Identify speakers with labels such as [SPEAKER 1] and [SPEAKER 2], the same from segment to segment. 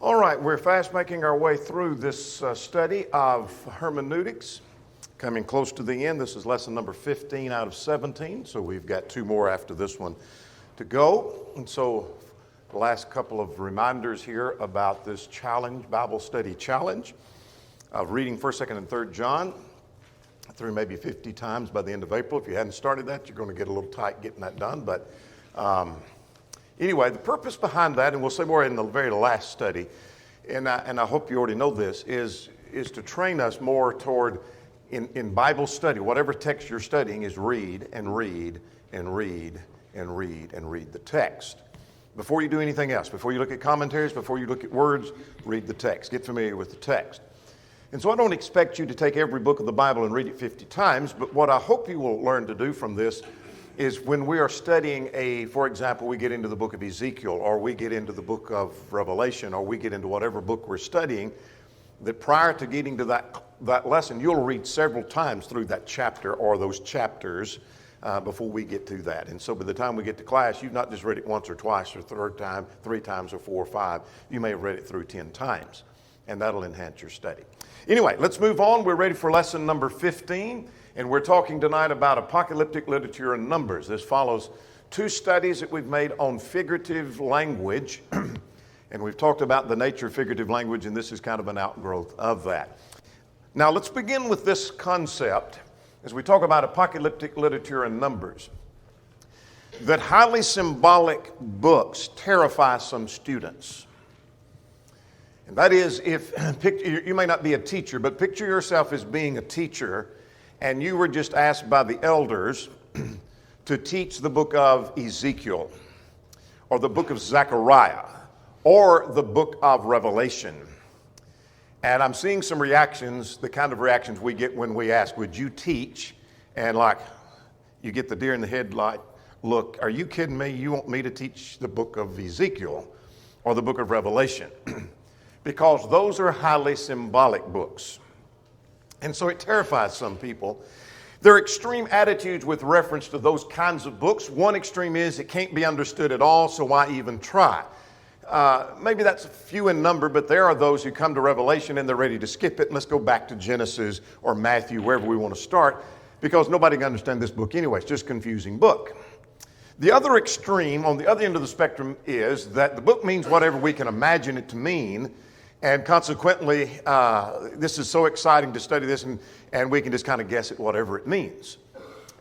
[SPEAKER 1] All right, we're fast making our way through this study of hermeneutics. Coming close to the end. This is lesson number 15 out of 17, so we've got two more after this one to go. And so the last couple of reminders here about this challenge, Bible study challenge of reading 1st, 2nd, and 3rd John through maybe 50 times by the end of April. If you hadn't started that, you're going to get a little tight getting that done. But anyway, the purpose behind that, and we'll say more in the very last study, and I hope you already know this, is to train us more toward, in Bible study, whatever text you're studying, is read and read and read and read and read the text. Before you do anything else, before you look at commentaries, before you look at words, read the text. Get familiar with the text. And so I don't expect you to take every book of the Bible and read it 50 times, but what I hope you will learn to do from this is when we are studying for example, we get into the book of Ezekiel, or we get into the book of Revelation, or we get into whatever book we're studying, that prior to getting to that lesson, you'll read several times through that chapter or those chapters before we get to that. And so by the time we get to class, you've not just read it once or twice or third time, 3 times or 4 or 5. You may have read it through 10 times, and that'll enhance your study. Anyway, let's move on. We're ready for lesson number 15, and we're talking tonight about apocalyptic literature and numbers. This follows 2 studies that we've made on figurative language, and we've talked about the nature of figurative language, and this is kind of an outgrowth of that. Now, let's begin with this concept as we talk about apocalyptic literature and numbers, that highly symbolic books terrify some students. And that is, you may not be a teacher, but picture yourself as being a teacher, and you were just asked by the elders to teach the book of Ezekiel, or the book of Zechariah, or the book of Revelation. And I'm seeing some reactions, the kind of reactions we get when we ask, would you teach? And like, you get the deer in the headlight look, are you kidding me? You want me to teach the book of Ezekiel or the book of Revelation? Because those are highly symbolic books. And so it terrifies some people. There are extreme attitudes with reference to those kinds of books. One extreme is it can't be understood at all, so why even try? Maybe that's few in number, but there are those who come to Revelation and they're ready to skip it, and let's go back to Genesis or Matthew, wherever we want to start, because nobody can understand this book anyway. It's just a confusing book. The other extreme, on the other end of the spectrum, is that the book means whatever we can imagine it to mean, and consequently, this is so exciting to study this, and we can just kind of guess at whatever it means.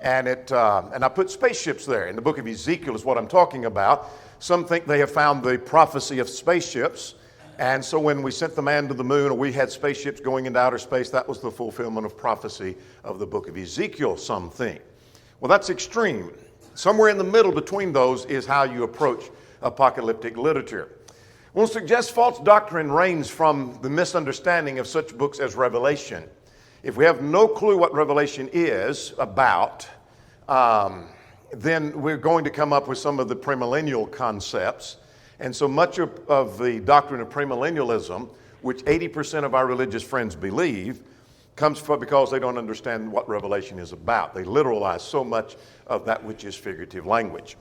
[SPEAKER 1] And I put spaceships there. In the book of Ezekiel is what I'm talking about. Some think they have found the prophecy of spaceships, and so when we sent the man to the moon, or we had spaceships going into outer space, that was the fulfillment of prophecy of the book of Ezekiel, some think. Well, that's extreme. Somewhere in the middle between those is how you approach apocalyptic literature. We'll suggest false doctrine reigns from the misunderstanding of such books as Revelation. If we have no clue what Revelation is about, then we're going to come up with some of the premillennial concepts. And so much of the doctrine of premillennialism, which 80% of our religious friends believe, comes from because they don't understand what Revelation is about. They literalize so much of that which is figurative language.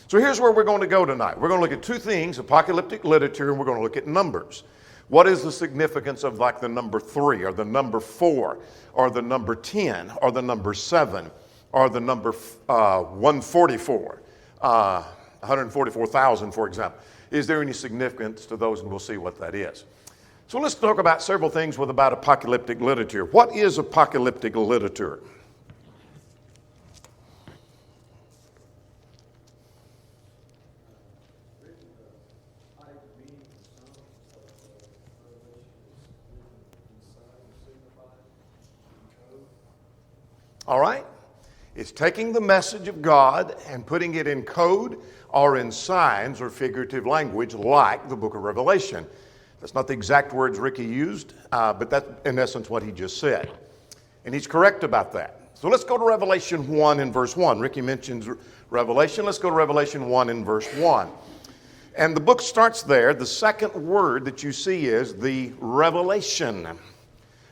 [SPEAKER 1] So here's where we're going to go tonight. We're going to look at 2 things, apocalyptic literature, and we're going to look at numbers. What is the significance of like the number 3, or the number 4, or the number 10, or the number 7, or the number 144, 144,000, for example? Is there any significance to those? And we'll see what that is. So let's talk about several things about apocalyptic literature. What is apocalyptic literature? All right? It's taking the message of God and putting it in code or in signs or figurative language like the book of Revelation. That's not the exact words Ricky used, but that's in essence what he just said. And he's correct about that. So let's go to Revelation 1 and verse 1. Ricky mentions Revelation. Let's go to Revelation 1 and verse 1. And the book starts there. The second word that you see is the revelation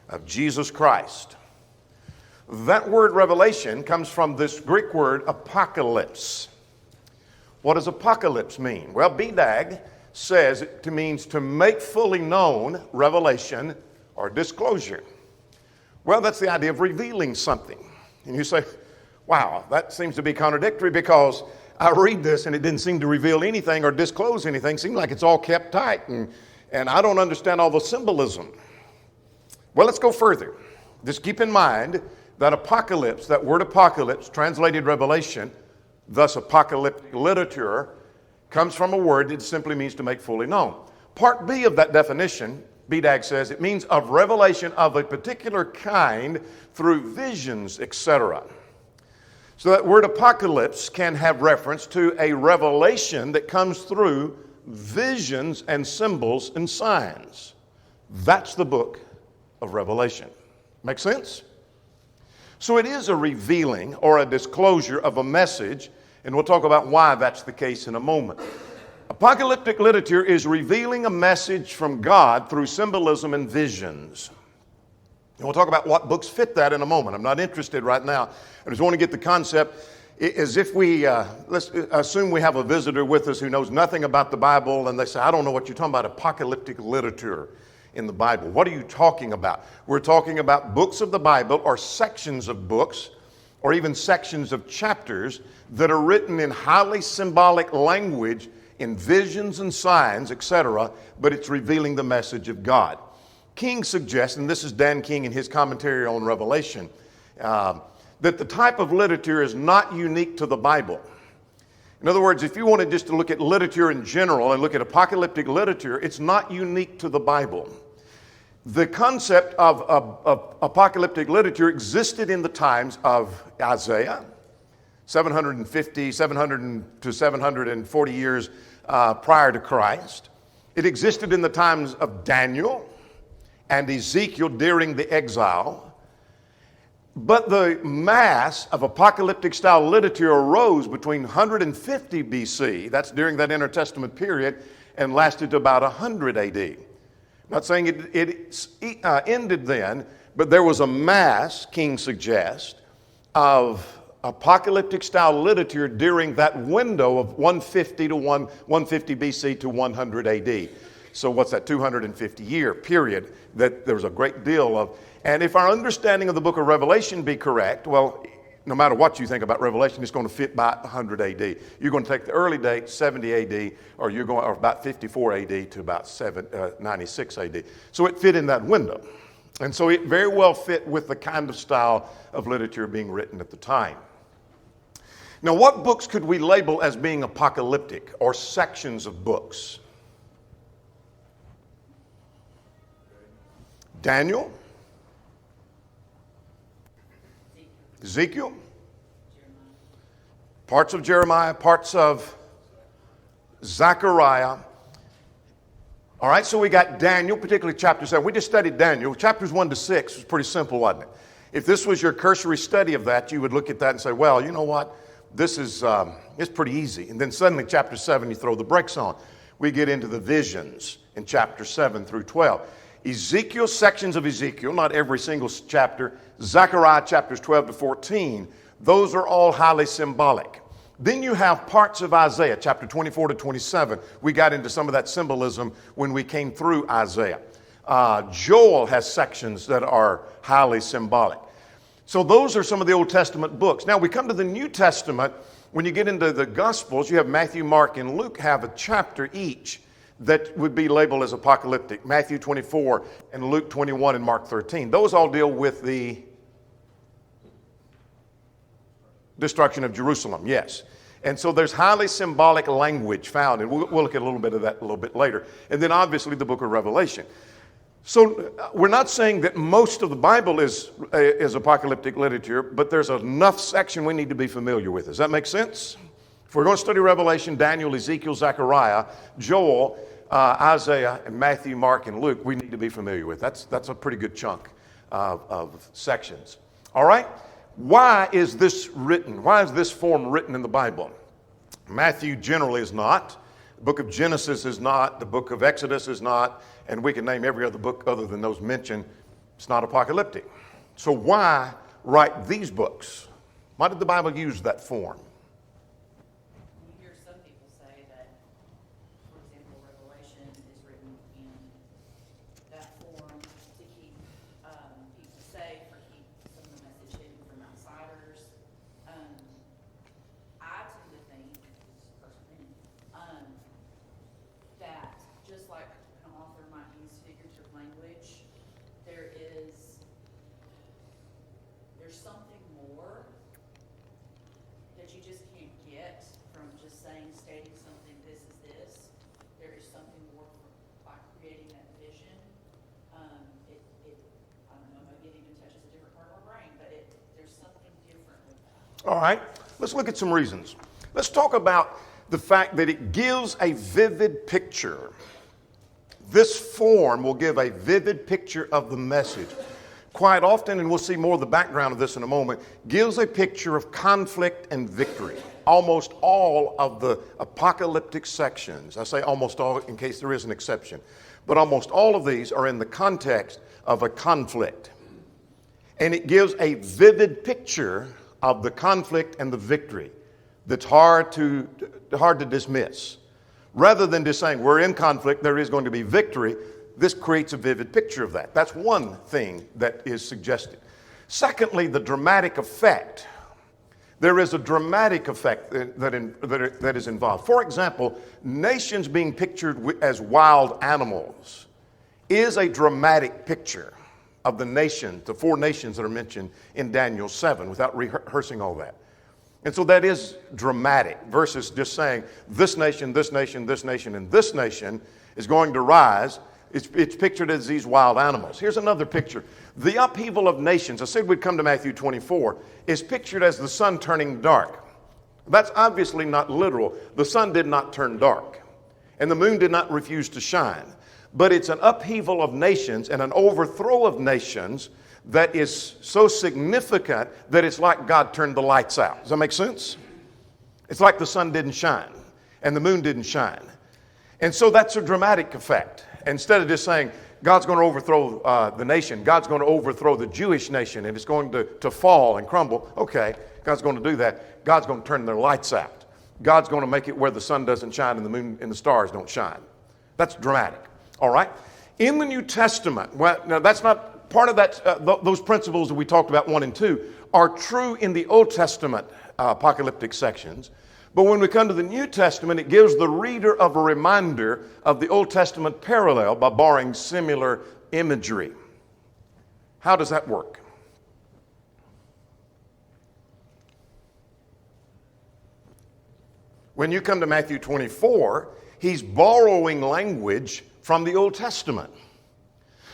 [SPEAKER 1] of Jesus Christ. That word revelation comes from this Greek word apocalypse. What does apocalypse mean? Well, BDAG says it means to make fully known, revelation, or disclosure. Well, that's the idea of revealing something. And you say, wow, that seems to be contradictory because I read this and it didn't seem to reveal anything or disclose anything. It seems like it's all kept tight and I don't understand all the symbolism. Well, let's go further. Just keep in mind that apocalypse, that word apocalypse, translated revelation, thus apocalyptic literature, comes from a word that simply means to make fully known. Part B of that definition, BDAG says, it means of revelation of a particular kind through visions, etc. So that word apocalypse can have reference to a revelation that comes through visions and symbols and signs. That's the book of Revelation. Make sense? So it is a revealing or a disclosure of a message, and we'll talk about why that's the case in a moment. Apocalyptic literature is revealing a message from God through symbolism and visions. And we'll talk about what books fit that in a moment. I'm not interested right now. I just want to get the concept as if let's assume we have a visitor with us who knows nothing about the Bible, and they say, I don't know what you're talking about, apocalyptic literature in the Bible. What are you talking about? We're talking about books of the Bible or sections of books or even sections of chapters that are written in highly symbolic language in visions and signs, etc., but it's revealing the message of God. King suggests, and this is Dan King in his commentary on Revelation, that the type of literature is not unique to the Bible. In other words, if you wanted just to look at literature in general and look at apocalyptic literature, it's not unique to the Bible. The concept of apocalyptic literature existed in the times of Isaiah, 700 to 740 years prior to Christ. It existed in the times of Daniel and Ezekiel during the exile. But the mass of apocalyptic style literature arose between 150 BC, that's during that intertestament period, and lasted to about 100 AD. I'm not saying it ended then, but there was a mass, King suggests, of apocalyptic style literature during that window of 150 BC to 100 AD. So what's that, 250 year period that there was a great deal of. And if our understanding of the book of Revelation be correct, well, no matter what you think about Revelation, it's going to fit by 100 AD. You're going to take the early date, 70 AD, or about 54 AD to about 96 AD. So it fit in that window. And so it very well fit with the kind of style of literature being written at the time. Now, what books could we label as being apocalyptic, or sections of books? Daniel, Ezekiel, parts of Jeremiah, parts of Zechariah. All right, so we got Daniel, particularly chapter 7. We just studied Daniel. Chapters 1 to 6 was pretty simple, wasn't it? If this was your cursory study of that, you would look at that and say, well, you know what? This is it's pretty easy. And then suddenly chapter 7, you throw the brakes on. We get into the visions in chapter 7 through 12. Ezekiel, sections of Ezekiel, not every single chapter. Zechariah, chapters 12 to 14. Those are all highly symbolic. Then you have parts of Isaiah, chapter 24 to 27. We got into some of that symbolism when we came through Isaiah. Joel has sections that are highly symbolic. So those are some of the Old Testament books. Now we come to the New Testament. When you get into the Gospels, you have Matthew, Mark, and Luke have a chapter each that would be labeled as apocalyptic. Matthew 24 and Luke 21 and Mark 13. Those all deal with the destruction of Jerusalem, yes. And so there's highly symbolic language found, and we'll look at a little bit of that a little bit later. And then obviously the book of Revelation. So we're not saying that most of the Bible is apocalyptic literature, but there's enough section we need to be familiar with. Does that make sense? If we're going to study Revelation, Daniel, Ezekiel, Zechariah, Joel, Isaiah, and Matthew, Mark, and Luke, we need to be familiar with. That's a pretty good chunk of sections. All right? Why is this written? Why is this form written in the Bible? Matthew generally is not. The book of Genesis is not. The book of Exodus is not. And we can name every other book other than those mentioned. It's not apocalyptic. So why write these books? Why did the Bible use that form?
[SPEAKER 2] You hear some people say that, for example, language, there's something more that you just can't get from just stating something, this is this. There is something more by creating that vision. I don't know, maybe it even touches a different part of our brain, but there's something different with that.
[SPEAKER 1] All right, let's look at some reasons. Let's talk about the fact that it gives a vivid picture. This form will give a vivid picture of the message. Quite often, and we'll see more of the background of this in a moment, gives a picture of conflict and victory. Almost all of the apocalyptic sections, I say almost all in case there is an exception, but almost all of these are in the context of a conflict. And it gives a vivid picture of the conflict and the victory that's hard to dismiss. Rather than just saying we're in conflict, there is going to be victory, this creates a vivid picture of that. That's one thing that is suggested. Secondly, the dramatic effect. There is a dramatic effect that is involved. For example, nations being pictured as wild animals is a dramatic picture of the nation, the 4 nations that are mentioned in Daniel 7, without rehearsing all that. And so that is dramatic versus just saying this nation, this nation, this nation, and this nation is going to rise. It's pictured as these wild animals. Here's another picture. The upheaval of nations, I said we'd come to Matthew 24, is pictured as the sun turning dark. That's obviously not literal. The sun did not turn dark, and the moon did not refuse to shine. But it's an upheaval of nations and an overthrow of nations that is so significant that it's like God turned the lights out. Does that make sense? It's like the sun didn't shine and the moon didn't shine. And so that's a dramatic effect. Instead of just saying God's going to overthrow the nation, God's going to overthrow the Jewish nation and it's going to fall and crumble. Okay, God's going to do that. God's going to turn their lights out. God's going to make it where the sun doesn't shine and the moon and the stars don't shine. That's dramatic. All right? In the New Testament, well, now that's not part of that, those principles that we talked about 1 and 2 are true in the Old Testament apocalyptic sections. But when we come to the New Testament, it gives the reader of a reminder of the Old Testament parallel by borrowing similar imagery. How does that work? When you come to Matthew 24, he's borrowing language from the Old Testament.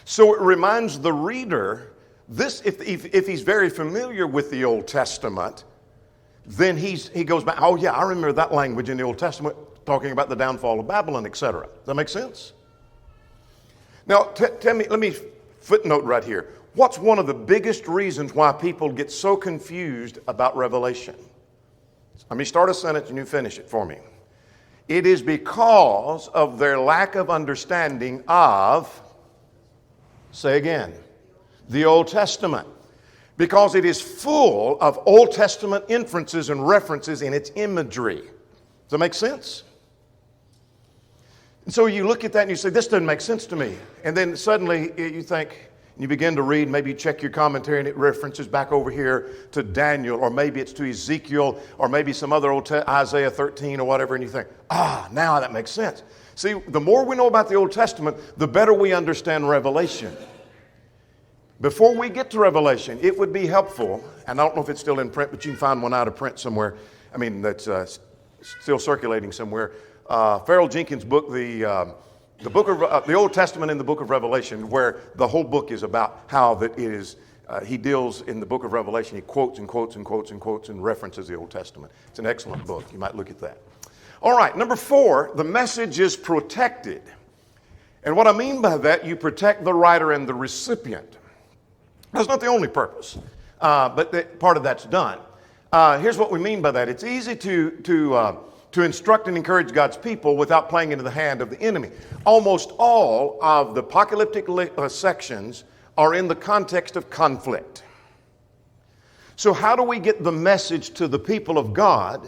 [SPEAKER 1] So it reminds the reader, this if he's very familiar with the Old Testament, then he goes back, oh yeah, I remember that language in the Old Testament talking about the downfall of Babylon, etc. Does that make sense? Now, let me footnote right here. What's one of the biggest reasons why people get so confused about Revelation? Let me start a sentence and you finish it for me. It is because of their lack of understanding of, say again, the Old Testament. Because it is full of Old Testament inferences and references in its imagery. Does that make sense? And so you look at that and you say, this doesn't make sense to me. And then suddenly you think, you begin to read, maybe you check your commentary and it references back over here to Daniel, or maybe it's to Ezekiel, or maybe some other Isaiah 13 or whatever, and you think, now that makes sense. See, the more we know about the Old Testament, the better we understand Revelation. Before we get to Revelation, it would be helpful, and I don't know if it's still in print, but you can find one out of print somewhere. I mean, that's still circulating somewhere. Farrell Jenkins' book, the book of the Old Testament in the book of Revelation, where the whole book is about how that it is. He deals in the book of Revelation. He quotes and quotes and quotes and quotes and references the Old Testament. It's an excellent book. You might look at that. All right, number 4, the message is protected. And what I mean by that, you protect the writer and the recipient. That's not the only purpose, but part of that's done. Here's what we mean by that. It's easy to instruct and encourage God's people without playing into the hand of the enemy. Almost all of the apocalyptic sections are in the context of conflict. So how do we get the message to the people of God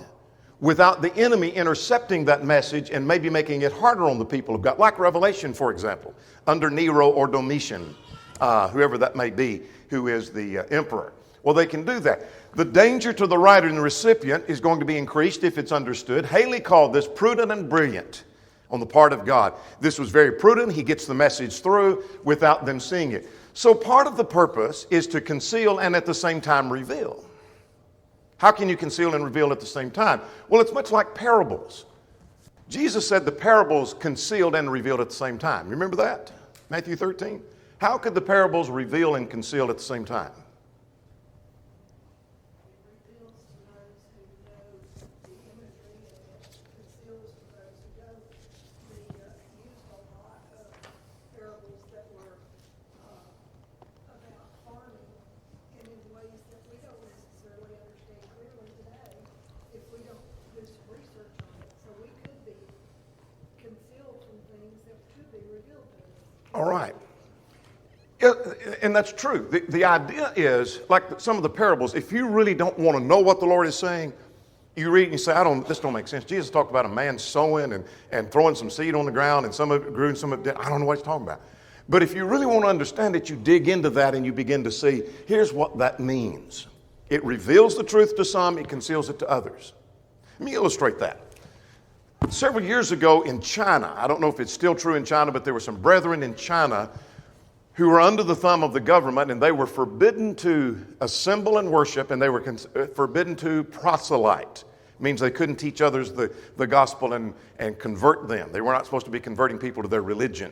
[SPEAKER 1] without the enemy intercepting that message and maybe making it harder on the people of God? Like Revelation, for example, under Nero or Domitian, whoever that may be, who is the emperor. Well, they can do that. The danger to the writer and the recipient is going to be increased if it's understood. Haley called this prudent and brilliant. on the part of God. This was very prudent. He gets the message through without them seeing it. So part of the purpose is to conceal and at the same time reveal. How can you conceal and reveal at the same time? Well, it's much like parables. Jesus said the parables concealed and revealed at the same time. Remember that? Matthew 13. How could the parables reveal and conceal at the same time? All right. And that's true. The idea is, like some of the parables, if you really don't want to know what the Lord is saying, you read and you say, this don't make sense. Jesus talked about a man sowing and throwing some seed on the ground, and some of it grew and some of it didn't. I don't know what he's talking about. But if you really want to understand it, you dig into that and you begin to see, here's what that means. It reveals the truth to some, it conceals it to others. Let me illustrate that. Several years ago in China, I don't know if it's still true in China, but there were some brethren in China who were under the thumb of the government, and they were forbidden to assemble and worship, and they were forbidden to proselyte. It means they couldn't teach others the gospel and convert them. They were not supposed to be converting people to their religion.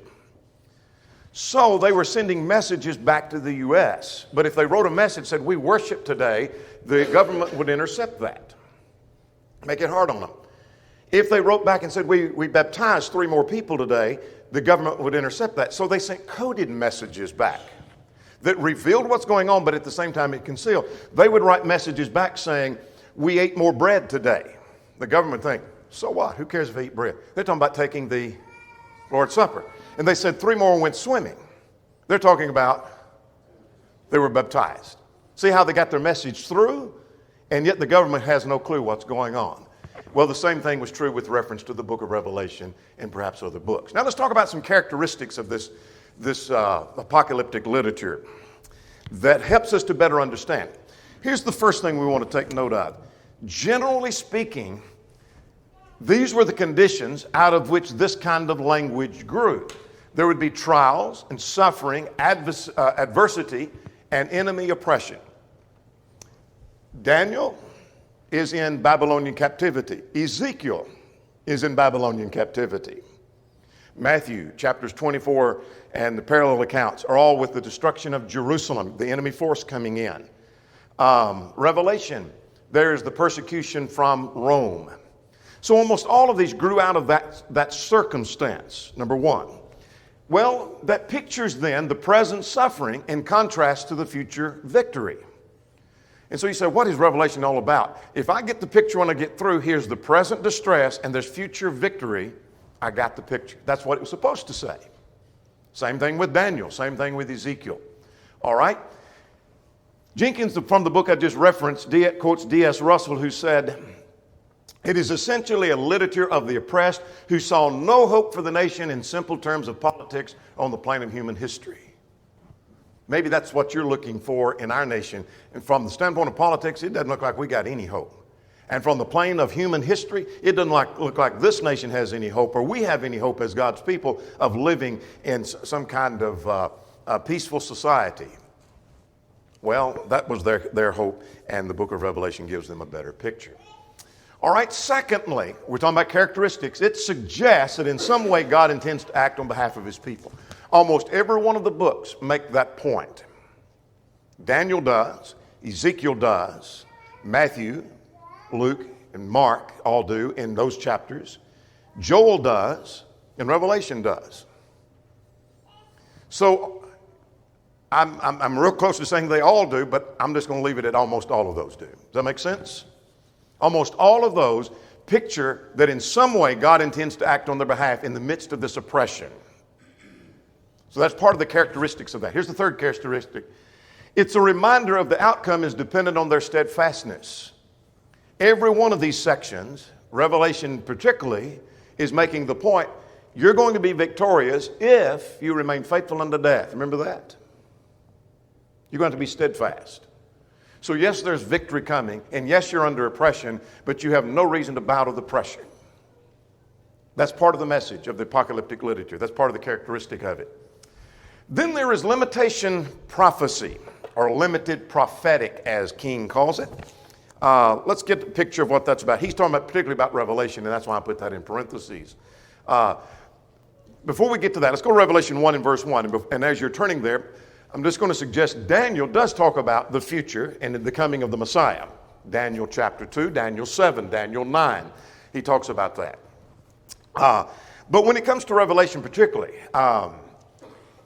[SPEAKER 1] So they were sending messages back to the U.S. But if they wrote a message that said, we worship today, the government would intercept that, make it hard on them. If they wrote back and said, we baptized 3 more people today, the government would intercept that. So they sent coded messages back that revealed what's going on, but at the same time it concealed. They would write messages back saying, we ate more bread today. The government think, so what? Who cares if they eat bread? They're talking about taking the Lord's Supper. And they said 3 more went swimming. They're talking about they were baptized. See how they got their message through? And yet the government has no clue what's going on. Well, the same thing was true with reference to the book of Revelation and perhaps other books. Now let's talk about some characteristics of this apocalyptic literature that helps us to better understand. Here's the first thing we want to take note of. Generally speaking, these were the conditions out of which this kind of language grew. There would be trials and suffering, adversity, and enemy oppression. Daniel is in Babylonian captivity. Ezekiel is in Babylonian captivity. Matthew, chapters 24 and the parallel accounts are all with the destruction of Jerusalem, the enemy force coming in. Revelation, there's the persecution from Rome. So almost all of these grew out of that circumstance, number one. Well, that pictures then the present suffering in contrast to the future victory. And so you say, what is Revelation all about? If I get the picture when I get through, here's the present distress and there's future victory, I got the picture. That's what it was supposed to say. Same thing with Daniel, same thing with Ezekiel. All right? Jenkins, from the book I just referenced, quotes D.S. Russell, who said, it is essentially a literature of the oppressed who saw no hope for the nation in simple terms of politics on the plane of human history. Maybe that's what you're looking for in our nation. And from the standpoint of politics, it doesn't look like we got any hope. And from the plane of human history, it doesn't look like this nation has any hope or we have any hope as God's people of living in some kind of peaceful society. Well, that was their hope, and the book of Revelation gives them a better picture. All right, secondly, we're talking about characteristics. It suggests that in some way God intends to act on behalf of his people. Almost every one of the books make that point. Daniel does, Ezekiel does, Matthew, Luke, and Mark all do in those chapters. Joel does, and Revelation does. So I'm real close to saying they all do, but I'm just going to leave it at almost all of those do. Does that make sense? Almost all of those picture that in some way God intends to act on their behalf in the midst of this oppression. So that's part of the characteristics of that. Here's the third characteristic. It's a reminder of the outcome is dependent on their steadfastness. Every one of these sections, Revelation particularly, is making the point, you're going to be victorious if you remain faithful unto death. Remember that? You're going to be steadfast. So yes, there's victory coming, and yes, you're under oppression, but you have no reason to bow to the pressure. That's part of the message of the apocalyptic literature. That's part of the characteristic of it. Then there is limitation prophecy, or limited prophetic, as King calls it. Let's get a picture of what that's about. He's talking about particularly about Revelation, and that's why I put that in parentheses. Before we get to that, let's go to Revelation 1 and verse 1. And as you're turning there, I'm just going to suggest Daniel does talk about the future and the coming of the Messiah. Daniel chapter 2, Daniel 7, Daniel 9. He talks about that. But when it comes to Revelation particularly,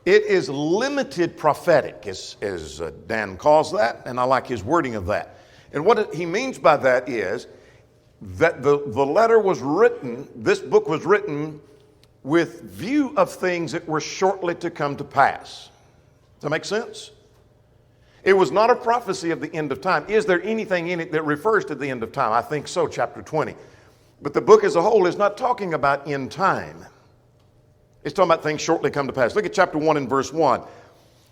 [SPEAKER 1] it is limited prophetic, as Dan calls that, and I like his wording of that. And what he means by that is that the letter was written, this book was written with view of things that were shortly to come to pass. Does that make sense? It was not a prophecy of the end of time. Is there anything in it that refers to the end of time? I think so, chapter 20. But the book as a whole is not talking about end time. It's talking about things shortly come to pass. Look at chapter 1 and verse 1.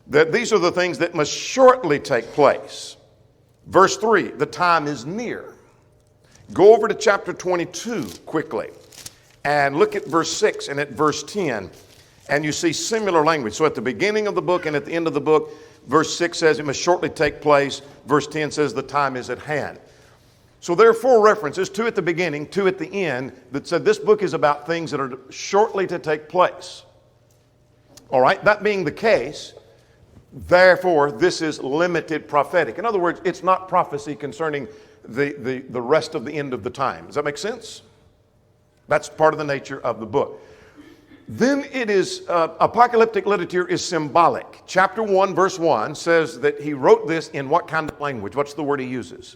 [SPEAKER 1] That these are the things that must shortly take place. Verse 3, the time is near. Go over to chapter 22 quickly and look at verse 6 and at verse 10, and you see similar language. So at the beginning of the book and at the end of the book, verse 6 says it must shortly take place. Verse 10 says the time is at hand. So there are 4 references, 2 at the beginning, 2 at the end, that said this book is about things that are shortly to take place. All right, that being the case, therefore, this is limited prophetic. In other words, it's not prophecy concerning the rest of the end of the time. Does that make sense? That's part of the nature of the book. Then it is, apocalyptic literature is symbolic. Chapter 1, verse 1 says that he wrote this in what kind of language? What's the word he uses?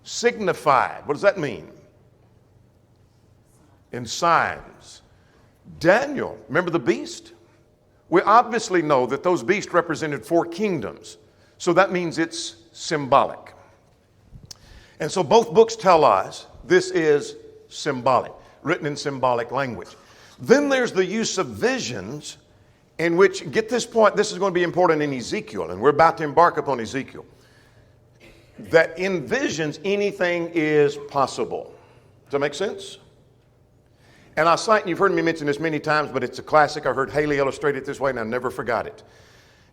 [SPEAKER 1] Signified. What does that mean? In signs. Daniel, remember the beast? We obviously know that those beasts represented 4 kingdoms. So that means it's symbolic. And so both books tell us this is symbolic, written in symbolic language. Then there's the use of visions in which, get this point, this is going to be important in Ezekiel, and we're about to embark upon Ezekiel. That in visions, anything is possible. Does that make sense? And I cite, and you've heard me mention this many times, but it's a classic. I heard Haley illustrate it this way, and I never forgot it.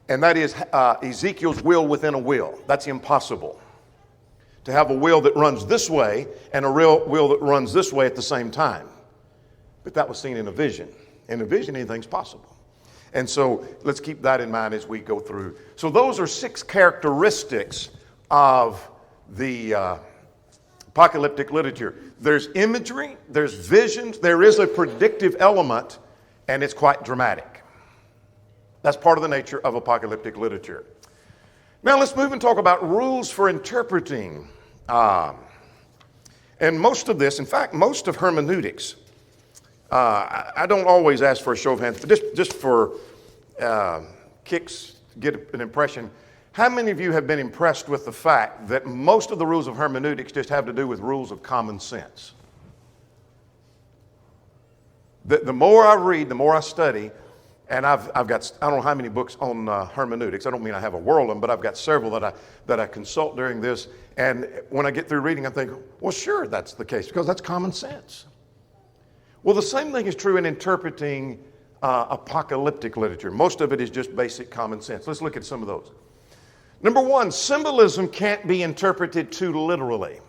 [SPEAKER 1] And that is Ezekiel's will within a will. That's impossible. To have a will that runs this way and a real will that runs this way at the same time. But that was seen in a vision. In a vision, anything's possible. And so let's keep that in mind as we go through. So those are 6 characteristics of the apocalyptic literature. There's imagery, there's visions, there is a predictive element, and it's quite dramatic. That's part of the nature of apocalyptic literature. Now let's move and talk about rules for interpreting. And most of this, in fact, most of hermeneutics, I don't always ask for a show of hands, but just for kicks, get an impression. How many of you have been impressed with the fact that most of the rules of hermeneutics just have to do with rules of common sense? The more I read, the more I study, and I've got, I don't know how many books on hermeneutics. I don't mean I have a whirl of them, but I've got several that I consult during this. And when I get through reading, I think, well, sure, that's the case, because that's common sense. Well, the same thing is true in interpreting apocalyptic literature. Most of it is just basic common sense. Let's look at some of those. Number 1, symbolism can't be interpreted too literally.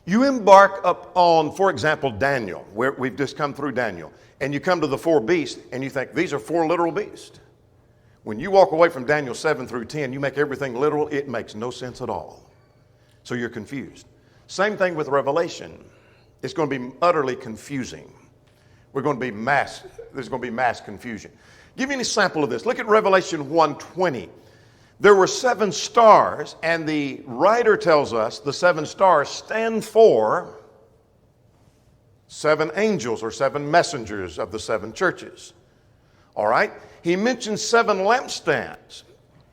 [SPEAKER 1] You embark upon, for example, Daniel, where we've just come through Daniel, and you come to the 4 beasts, and you think, these are 4 literal beasts. When you walk away from Daniel 7 through 10, you make everything literal, it makes no sense at all. So you're confused. Same thing with Revelation. It's going to be utterly confusing. There's going to be mass confusion. Give you an example of this. Look at Revelation 1:20. There were 7 stars, and the writer tells us the 7 stars stand for 7 angels or 7 messengers of the 7 churches. All right? He mentions 7 lampstands,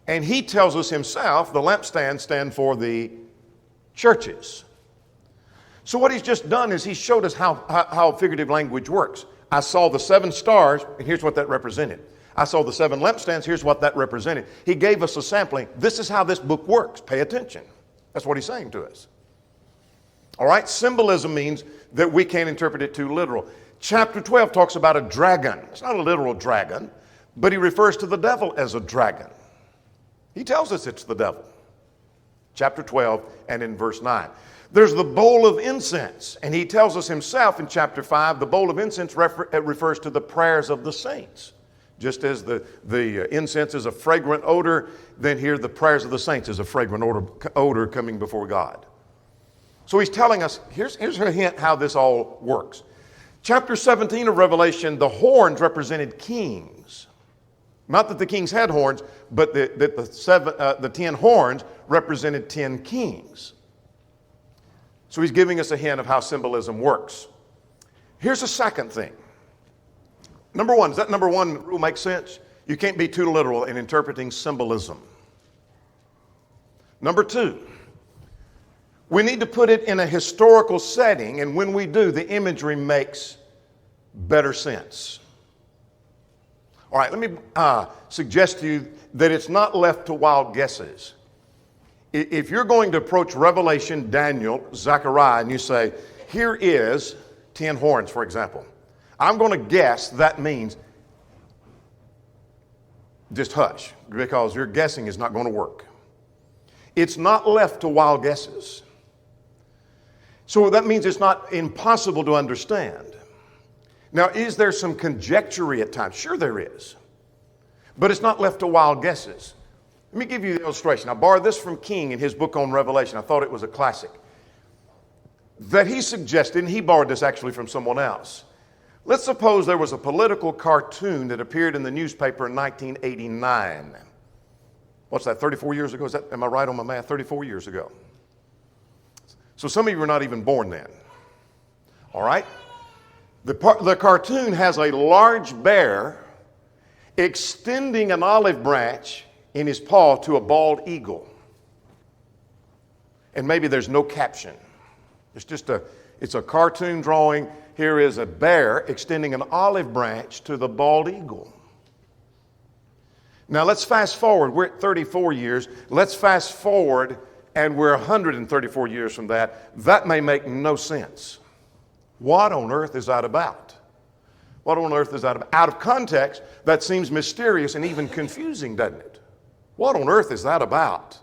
[SPEAKER 1] and he tells us himself the lampstands stand for the churches. So what he's just done is he showed us how figurative language works. I saw the 7 stars, and here's what that represented. I saw the 7 lampstands, here's what that represented. He gave us a sampling. This is how this book works. Pay attention. That's what he's saying to us. All right, symbolism means that we can't interpret it too literal. Chapter 12 talks about a dragon. It's not a literal dragon, but he refers to the devil as a dragon. He tells us it's the devil. Chapter 12 and in verse 9. There's the bowl of incense, and he tells us himself in chapter 5, the bowl of incense refers to the prayers of the saints. Just as the incense is a fragrant odor, then here the prayers of the saints is a fragrant odor coming before God. So he's telling us, here's a hint how this all works. Chapter 17 of Revelation, the horns represented kings. Not that the kings had horns, but that the 10 horns represented 10 kings. So he's giving us a hint of how symbolism works. Here's a second thing. Number one, does that number one rule make sense? You can't be too literal in interpreting symbolism. Number two, we need to put it in a historical setting, and when we do, the imagery makes better sense. All right, let me suggest to you that it's not left to wild guesses. If you're going to approach Revelation, Daniel, Zechariah, and you say, here is 10 horns, for example, I'm going to guess that means just hush, because your guessing is not going to work. It's not left to wild guesses. So that means it's not impossible to understand. Now, is there some conjecture at times? Sure there is. But it's not left to wild guesses. Let me give you the illustration. I borrowed this from King in his book on Revelation. I thought it was a classic. That he suggested, and he borrowed this actually from someone else. Let's suppose there was a political cartoon that appeared in the newspaper in 1989. What's that, 34 years ago? Am I right on my math? 34 years ago. So some of you were not even born then. All right? The cartoon has a large bear extending an olive branch in his paw to a bald eagle. And maybe there's no caption. It's a cartoon drawing. Here is a bear extending an olive branch to the bald eagle. Now let's fast forward. We're at 34 years. Let's fast forward, and we're 134 years from that. That may make no sense. What on earth is that about? What on earth is that about? Out of context, that seems mysterious and even confusing, doesn't it? What on earth is that about?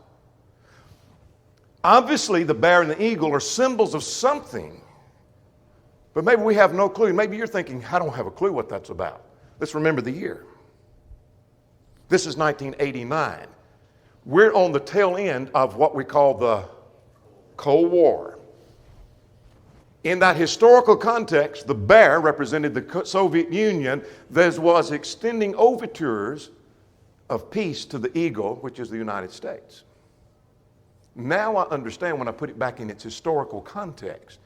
[SPEAKER 1] Obviously, the bear and the eagle are symbols of something, but maybe we have no clue. Maybe you're thinking, I don't have a clue what that's about. Let's remember the year. This is 1989. We're on the tail end of what we call the Cold War. In that historical context, the bear represented the Soviet Union that was extending overtures of peace to the eagle, which is the United States. Now I understand when I put it back in its historical context.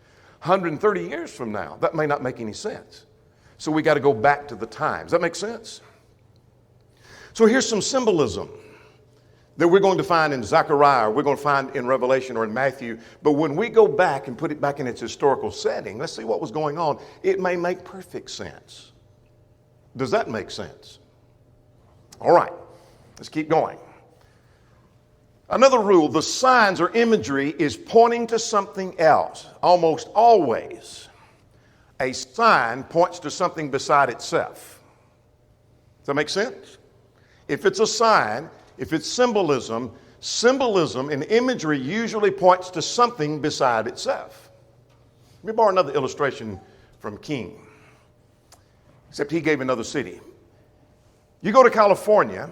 [SPEAKER 1] 130 years from now, that may not make any sense. So we got to go back to the times. Does that make sense? So here's some symbolism that we're going to find in Zechariah, or we're going to find in Revelation or in Matthew. But when we go back and put it back in its historical setting, let's see what was going on. It may make perfect sense. Does that make sense? All right, let's keep going. Another rule, the signs or imagery is pointing to something else. Almost always, a sign points to something beside itself. Does that make sense? If it's a sign, if it's symbolism, symbolism and imagery usually points to something beside itself. Let me borrow another illustration from King, except he gave another city. You go to California,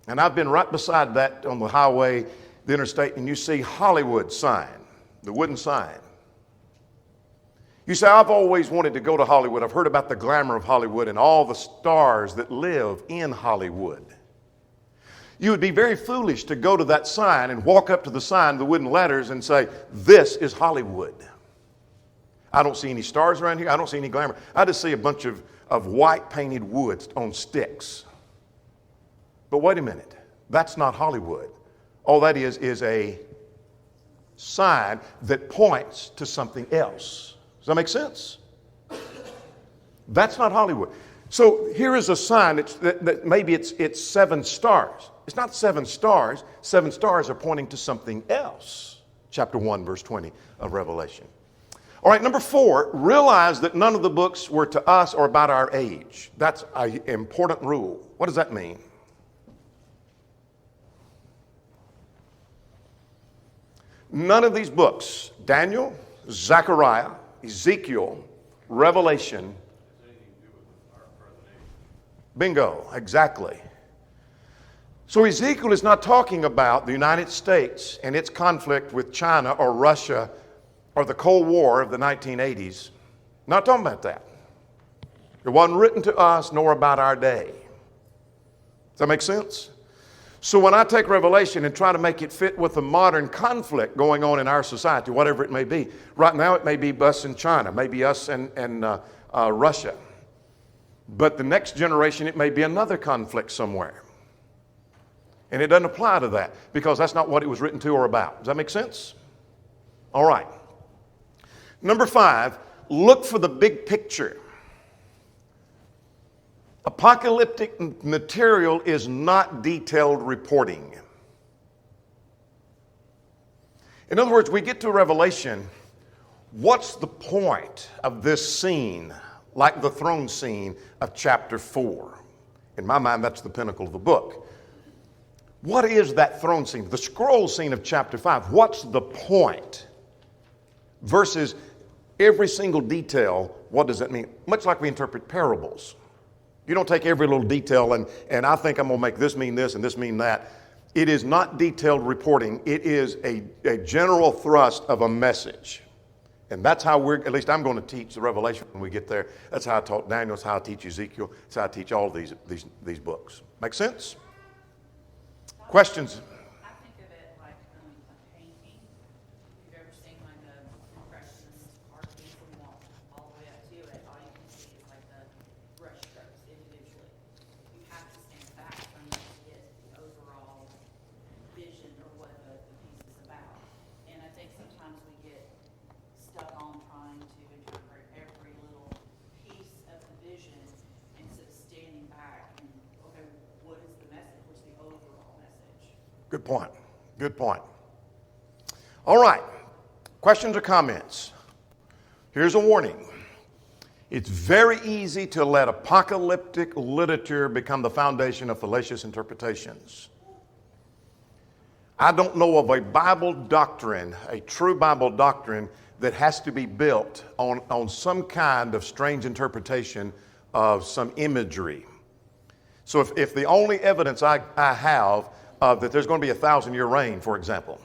[SPEAKER 1] and I've been right beside that on the highway, the interstate, and you see Hollywood sign, the wooden sign. You say, I've always wanted to go to Hollywood. I've heard about the glamour of Hollywood and all the stars that live in Hollywood. You would be very foolish to go to that sign and walk up to the sign, the wooden letters, and say, this is Hollywood. I don't see any stars around here. I don't see any glamour. I just see a bunch of white painted woods on sticks. But wait a minute. That's not Hollywood. All that is a sign that points to something else. Does that make sense? That's not Hollywood. So here is a sign that maybe it's 7 stars. It's not 7 stars. 7 stars are pointing to something else. Chapter 1, verse 20 of Revelation. All right, number 4, realize that none of the books were to us or about our age. That's an important rule. What does that mean? None of these books, Daniel, Zechariah, Ezekiel, Revelation, bingo, exactly. So Ezekiel is not talking about the United States and its conflict with China or Russia or the Cold War of the 1980s. Not talking about that. It wasn't written to us nor about our day. Does that make sense? So when I take Revelation and try to make it fit with the modern conflict going on in our society, whatever it may be, right now it may be us and China, maybe us and Russia. But the next generation, it may be another conflict somewhere. And it doesn't apply to that because that's not what it was written to or about. Does that make sense? All right. Number 5, look for the big picture. Apocalyptic material is not detailed reporting. In other words, we get to Revelation, what's the point of this scene, like the throne scene of chapter 4? In my mind, that's the pinnacle of the book. What is that throne scene? The scroll scene of chapter 5. What's the point? Versus every single detail, what does that mean? Much like we interpret parables. You don't take every little detail and I think I'm going to make this mean this and this mean that. It is not detailed reporting. It is a general thrust of a message. And that's how at least I'm going to teach the Revelation when we get there. That's how I taught Daniel. That's how I teach Ezekiel. That's how I teach all these books. Make sense? Questions?
[SPEAKER 2] I think of it like a painting. If you've ever seen like a impressionist art piece from the wall all the way up to it, all you can see is like the brush strokes individually. You have to stand back from it to get the overall vision or what the piece is about. And I think sometimes we get stuck on trying to interpret every little piece of the vision instead of standing back and, okay, what is the message? What's the overall message?
[SPEAKER 1] Good point. Good point. All right. Questions or comments? Here's a warning. It's very easy to let apocalyptic literature become the foundation of fallacious interpretations. I don't know of a Bible doctrine, a true Bible doctrine, that has to be built on some kind of strange interpretation of some imagery. So if the only evidence I have that there's going to be a 1,000-year reign, for example,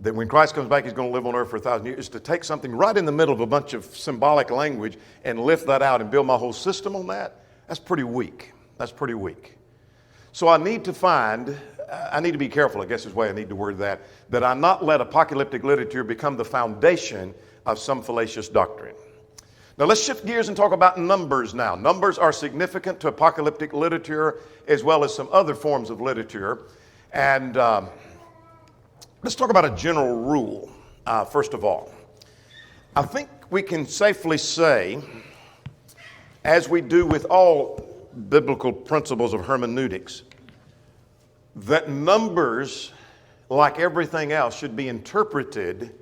[SPEAKER 1] that when Christ comes back, he's going to live on earth for 1,000 years, is to take something right in the middle of a bunch of symbolic language and lift that out and build my whole system on that, that's pretty weak. That's pretty weak. So I need to be careful, I guess is the way I need to word that I not let apocalyptic literature become the foundation of some fallacious doctrine. Now let's shift gears and talk about numbers now. Numbers are significant to apocalyptic literature as well as some other forms of literature. And let's talk about a general rule, first of all. I think we can safely say, as we do with all biblical principles of hermeneutics, that numbers, like everything else, should be interpreted,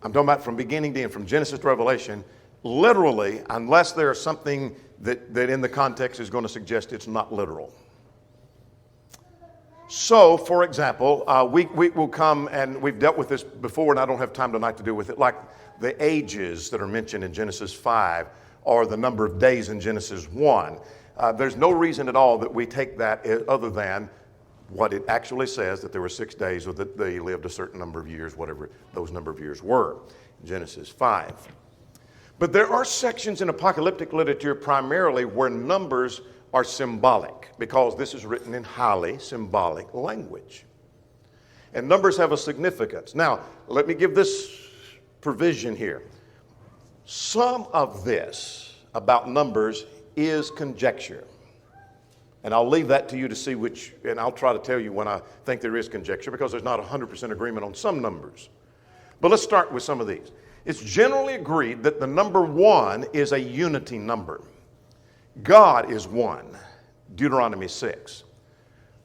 [SPEAKER 1] I'm talking about from beginning to end, from Genesis to Revelation, literally, unless there's something that in the context is going to suggest it's not literal. So, for example, we will come, and we've dealt with this before, and I don't have time tonight to deal with it, like the ages that are mentioned in Genesis 5 or the number of days in Genesis 1. There's no reason at all that we take that other than what it actually says, that there were 6 days or that they lived a certain number of years, whatever those number of years were, in Genesis 5. But there are sections in apocalyptic literature primarily where numbers are symbolic, because this is written in highly symbolic language. And numbers have a significance. Now, let me give this provision here. Some of this about numbers is conjecture. And I'll leave that to you to see which, and I'll try to tell you when I think there is conjecture, because there's not 100% agreement on some numbers. But let's start with some of these. It's generally agreed that the number 1 is a unity number. God is one, Deuteronomy 6.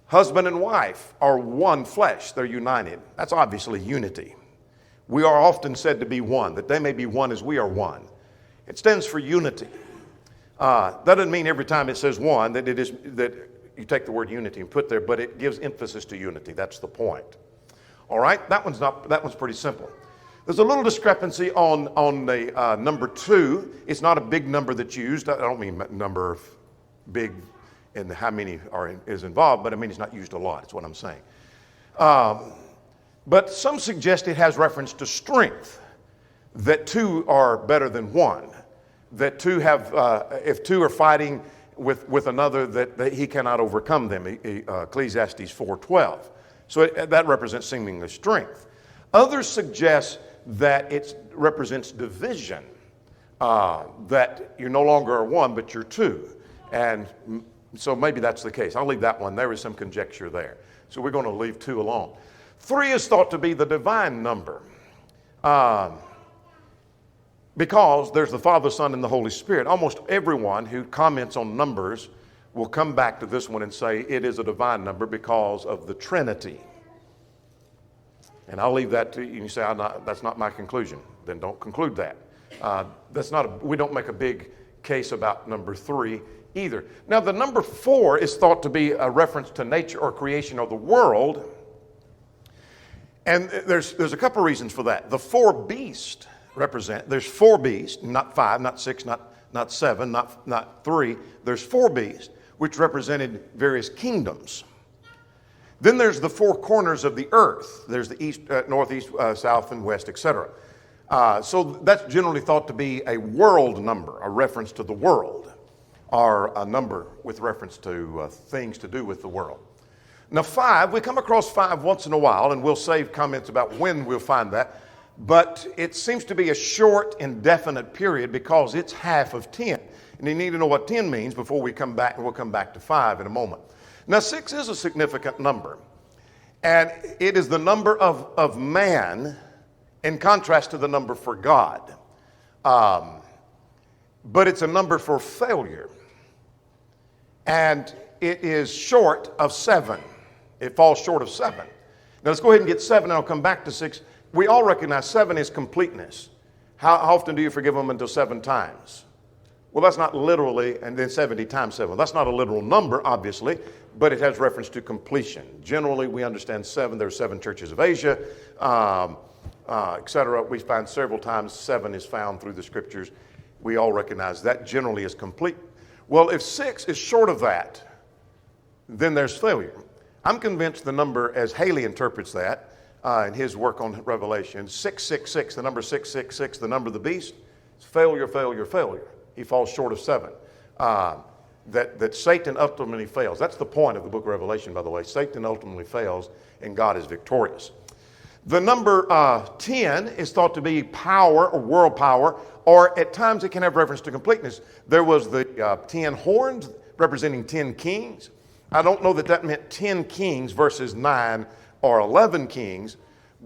[SPEAKER 1] Husband and wife are one flesh, they're united. That's obviously unity. We are often said to be one, that they may be one as we are one. It stands for unity. That doesn't mean every time it says one that it is that you take the word unity and put there, but it gives emphasis to unity. That's the point. All right, that one's pretty simple. There's a little discrepancy on the number 2. It's not a big number that's used. I don't mean number of big and how many is involved, but I mean it's not used a lot. That's what I'm saying. But some suggest it has reference to strength, that 2 are better than 1, that 2 have, if 2 are fighting with another, that he cannot overcome them, Ecclesiastes 4:12. So that represents seemingly strength. Others suggest that it represents division, that you no longer are 1, but you're 2. And so maybe that's the case. I'll leave that one. There is some conjecture there. So we're going to leave 2 alone. 3 is thought to be the divine number, because there's the Father, Son, and the Holy Spirit. Almost everyone who comments on numbers will come back to this one and say it is a divine number because of the Trinity. And I'll leave that to you. You say, that's not my conclusion. Then don't conclude that. We don't make a big case about number 3 either. Now, the number 4 is thought to be a reference to nature or creation of the world. And there's a couple reasons for that. The 4 beasts there's 4 beasts, not 5, not 6, not 7, not 3. There's 4 beasts, which represented various kingdoms. Then there's the 4 corners of the earth. There's the east, northeast, south, and west, etc. So that's generally thought to be a world number, a reference to the world, or a number with reference to things to do with the world. Now 5, we come across 5 once in a while, and we'll save comments about when we'll find that. But it seems to be a short, indefinite period because it's half of 10. And you need to know what 10 means before we come back, and we'll come back to 5 in a moment. Now 6 is a significant number. And it is the number of man in contrast to the number for God. But it's a number for failure. And it is short of 7. It falls short of 7. Now let's go ahead and get 7, and I'll come back to 6. We all recognize 7 is completeness. How often do you forgive them until 7 times? Well, that's not literally, and then 70 times 7. That's not a literal number, obviously, but it has reference to completion. Generally, we understand 7. There are 7 churches of Asia, etc. We find several times 7 is found through the scriptures. We all recognize that generally is complete. Well, if 6 is short of that, then there's failure. I'm convinced the number, as Haley interprets that, in his work on Revelation, 666, the number 666, the number of the beast, it's failure, failure, failure. He falls short of 7. That Satan ultimately fails. That's the point of the book of Revelation, by the way. Satan ultimately fails, and God is victorious. The number 10 is thought to be power or world power, or at times it can have reference to completeness. There was the 10 horns representing 10 kings. I don't know that meant 10 kings versus 9 or 11 kings,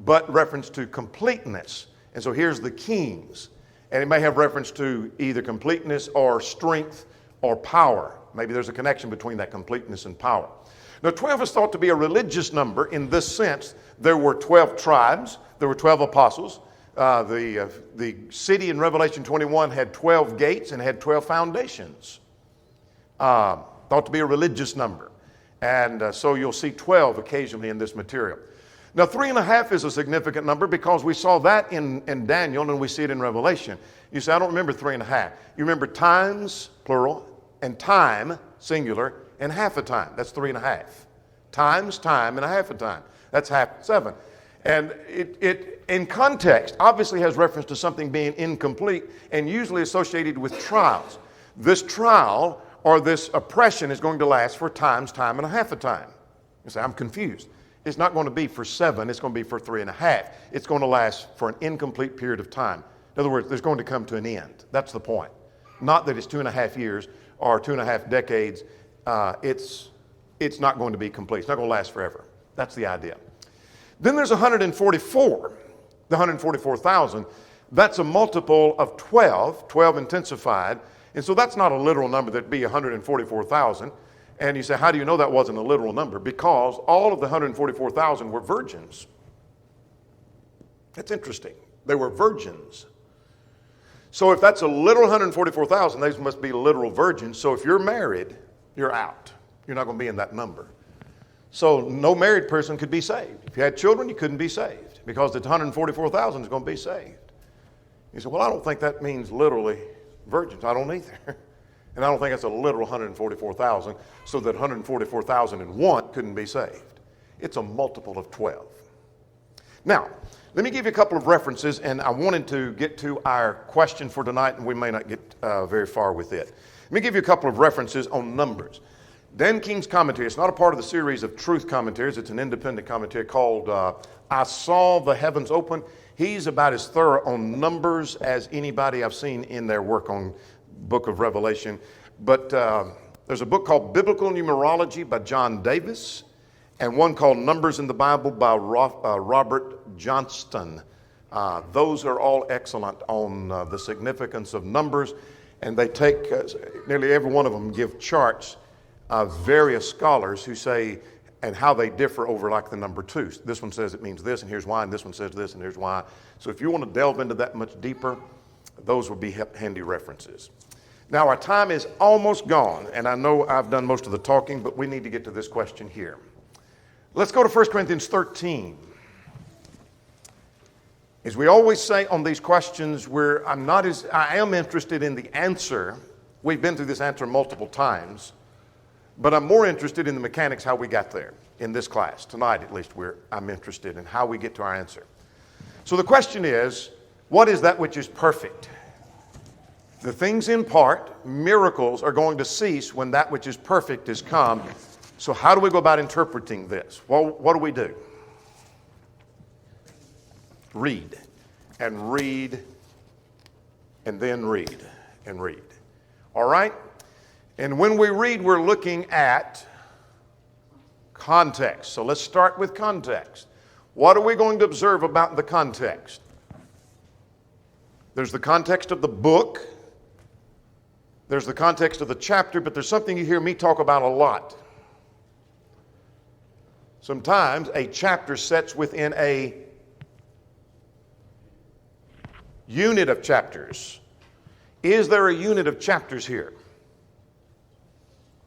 [SPEAKER 1] but reference to completeness. And so here's the kings. And it may have reference to either completeness or strength or power. Maybe there's a connection between that completeness and power. Now 12 is thought to be a religious number in this sense. There were 12 tribes. There were 12 apostles. The city in Revelation 21 had 12 gates and had 12 foundations. Thought to be a religious number. And so you'll see 12 occasionally in this material. Now 3.5 is a significant number because we saw that in Daniel and we see it in Revelation. You say, I don't remember 3.5. You remember times, plural, and time, singular, and half a time. That's 3.5. Times, time, and a half a time. That's half 7. And it in context obviously has reference to something being incomplete and usually associated with trials. This trial or this oppression is going to last for times, time, and a half a time. You say, I'm confused. It's not going to be for 7. It's going to be for 3.5. It's going to last for an incomplete period of time. In other words, there's going to come to an end. That's the point. Not that it's 2.5 years or 2.5 decades. It's not going to be complete. It's not going to last forever. That's the idea. Then there's 144, the 144,000. That's a multiple of 12 intensified. And so that's not a literal number. That'd be 144,000. And you say, how do you know that wasn't a literal number? Because all of the 144,000 were virgins. That's interesting. They were virgins. So if that's a literal 144,000, those must be literal virgins. So if you're married, you're out. You're not going to be in that number. So no married person could be saved. If you had children, you couldn't be saved because the 144,000 is going to be saved. You say, well, I don't think that means literally virgins. I don't either. And I don't think it's a literal 144,000, so that 144,001 couldn't be saved. It's a multiple of 12. Now, let me give you a couple of references, and I wanted to get to our question for tonight, and we may not get very far with it. Let me give you a couple of references on numbers. Dan King's commentary, it's not a part of the series of truth commentaries, it's an independent commentary called I Saw the Heavens Open. He's about as thorough on numbers as anybody I've seen in their work on book of Revelation. But there's a book called Biblical Numerology by John Davis, and one called Numbers in the Bible by Robert Johnston. Those are all excellent on the significance of numbers, and they take, nearly every one of them give charts of various scholars who say, and how they differ over like the number 2. This one says it means this, and here's why, and this one says this, and here's why. So if you want to delve into that much deeper, those would be handy references. Now our time is almost gone, and I know I've done most of the talking, but we need to get to this question here. Let's go to 1 Corinthians 13. As we always say on these questions, I am interested in the answer. We've been through this answer multiple times, but I'm more interested in the mechanics, how we got there in this class. Tonight, at least, I'm interested in how we get to our answer. So the question is, what is that which is perfect? The things in part, miracles, are going to cease when that which is perfect is come. So how do we go about interpreting this? Well, what do? Read, and read, and then read, and read. All right? And when we read, we're looking at context. So let's start with context. What are we going to observe about the context? There's the context of the book. There's the context of the chapter, but there's something you hear me talk about a lot. Sometimes a chapter sets within a unit of chapters. Is there a unit of chapters here?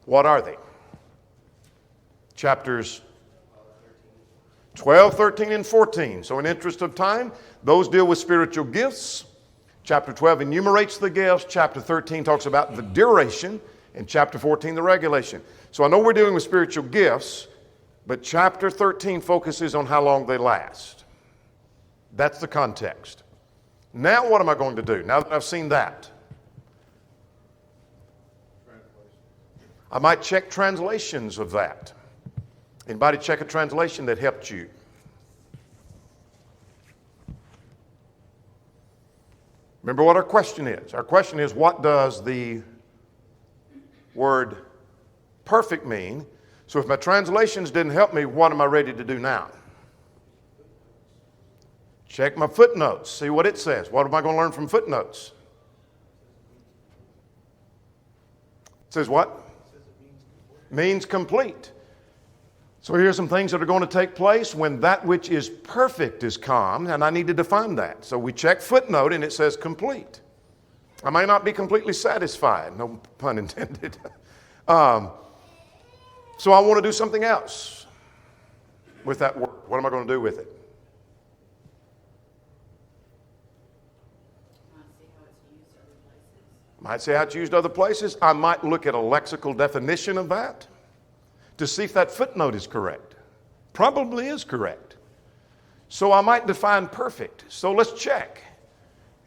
[SPEAKER 1] What are they? Chapters 12, 13, and 14. So in interest of time, those deal with spiritual gifts. Chapter 12 enumerates the gifts. Chapter 13 talks about the duration. And chapter 14, the regulation. So I know we're dealing with spiritual gifts, but chapter 13 focuses on how long they last. That's the context. Now what am I going to do? Now that I've seen that, I might check translations of that. Anybody check a translation that helped you? Remember what our question is. Our question is, what does the word perfect mean? So if my translations didn't help me, what am I ready to do now? Check my footnotes, see what it says. What am I going to learn from footnotes? It says what? Means complete. So here's some things that are going to take place when that which is perfect is come, and I need to define that. So we check footnote, and it says complete. I may not be completely satisfied, no pun intended. So I want to do something else with that word. What am I going to do with it? Might see how it's used other places. I might look at a lexical definition of that to see if that footnote is correct. Probably is correct. So I might define perfect. So let's check.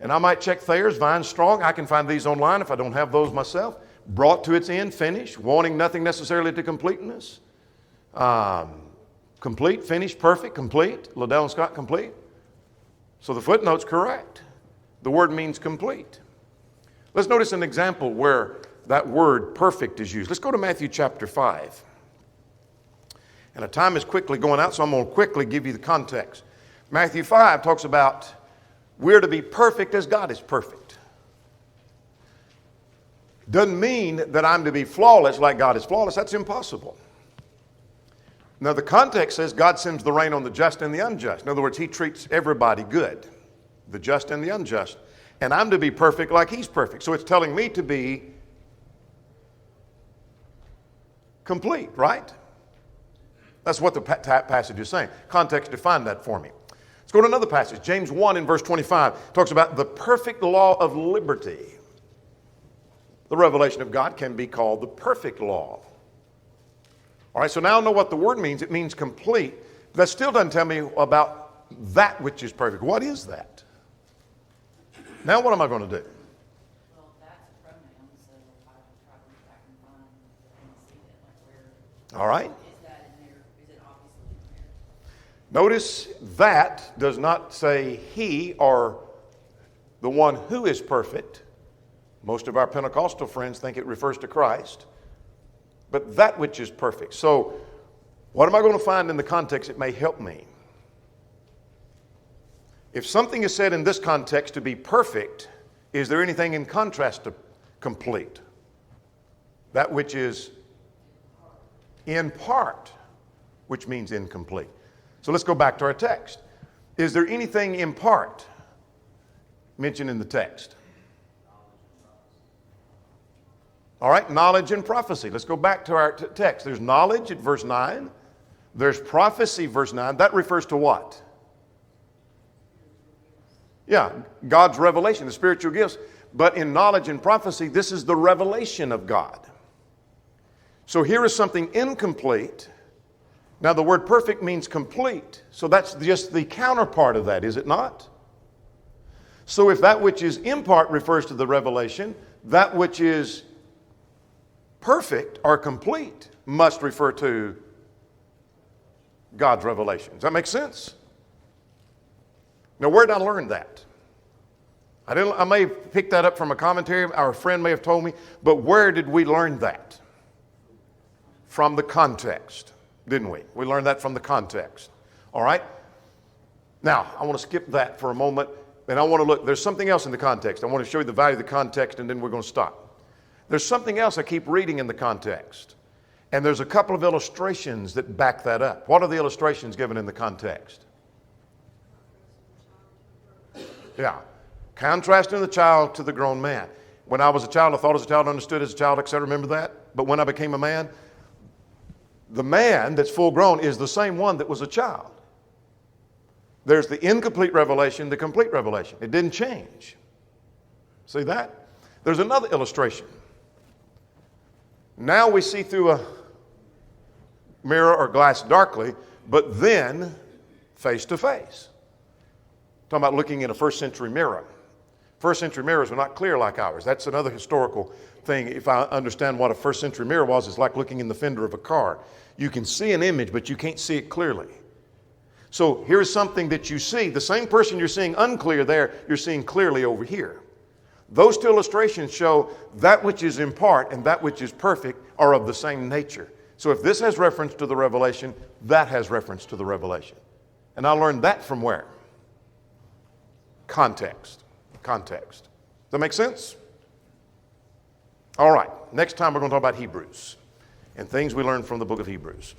[SPEAKER 1] And I might check Thayer's, Vine, Strong. I can find these online if I don't have those myself. Brought to its end, finished, wanting nothing necessarily to completeness. Complete, finished, perfect, complete. Liddell and Scott, complete. So the footnote's correct. The word means complete. Let's notice an example where that word perfect is used. Let's go to Matthew chapter 5. And our time is quickly going out, so I'm going to quickly give you the context. Matthew 5 talks about we're to be perfect as God is perfect. Doesn't mean that I'm to be flawless like God is flawless. That's impossible. Now, the context says God sends the rain on the just and the unjust. In other words, he treats everybody good, the just and the unjust. And I'm to be perfect like he's perfect. So it's telling me to be complete, right? That's what the passage is saying. Context defined that for me. Let's go to another passage. James 1 in verse 25 talks about the perfect law of liberty. The revelation of God can be called the perfect law. All right, so now I know what the word means. It means complete. But that still doesn't tell me about that which is perfect. What is that? Now what am I going to do?
[SPEAKER 2] Well, that's a pronoun, so I would try to look back and find and see that, like where
[SPEAKER 1] All right.
[SPEAKER 2] is that in there? Is it obviously in there?
[SPEAKER 1] Notice that does not say he or the one who is perfect. Most of our Pentecostal friends think it refers to Christ. But that which is perfect. So what am I going to find in the context that may help me? If something is said in this context to be perfect, is there anything in contrast to complete? That which is in part, which means incomplete. So let's go back to our text. Is there anything in part mentioned in the text? All right, knowledge and prophecy. Let's go back to our text. There's knowledge at verse 9. There's prophecy, verse 9. That refers to what? Yeah, God's revelation, the spiritual gifts. But in knowledge and prophecy, this is the revelation of God. So here is something incomplete. Now, the word perfect means complete. So that's just the counterpart of that, is it not? So if that which is in part refers to the revelation, that which is perfect or complete must refer to God's revelation. Does that make sense? Now, where did I learn that? I may have picked that up from a commentary. Our friend may have told me. But where did we learn that? From the context, didn't we? We learned that from the context. All right? Now, I want to skip that for a moment. And I want to look. There's something else in the context. I want to show you the value of the context, and then we're going to stop. There's something else I keep reading in the context. And there's a couple of illustrations that back that up. What are the illustrations given in the context? Yeah. Contrasting the child to the grown man. When I was a child, I thought as a child, understood as a child, etc. Remember that? But when I became a man, the man that's full grown is the same one that was a child. There's the incomplete revelation, the complete revelation. It didn't change. See that? There's another illustration. Now we see through a mirror or glass darkly, but then face to face. Talking about looking in a first century mirror. First century mirrors were not clear like ours. That's another historical thing. If I understand what a first century mirror was, it's like looking in the fender of a car. You can see an image, but you can't see it clearly. So here's something that you see. The same person you're seeing unclear there, you're seeing clearly over here. Those two illustrations show that which is in part and that which is perfect are of the same nature. So if this has reference to the revelation, that has reference to the revelation. And I learned that from where? Context. Context. Does that make sense? All right. Next time we're going to talk about Hebrews and things we learned from the book of Hebrews.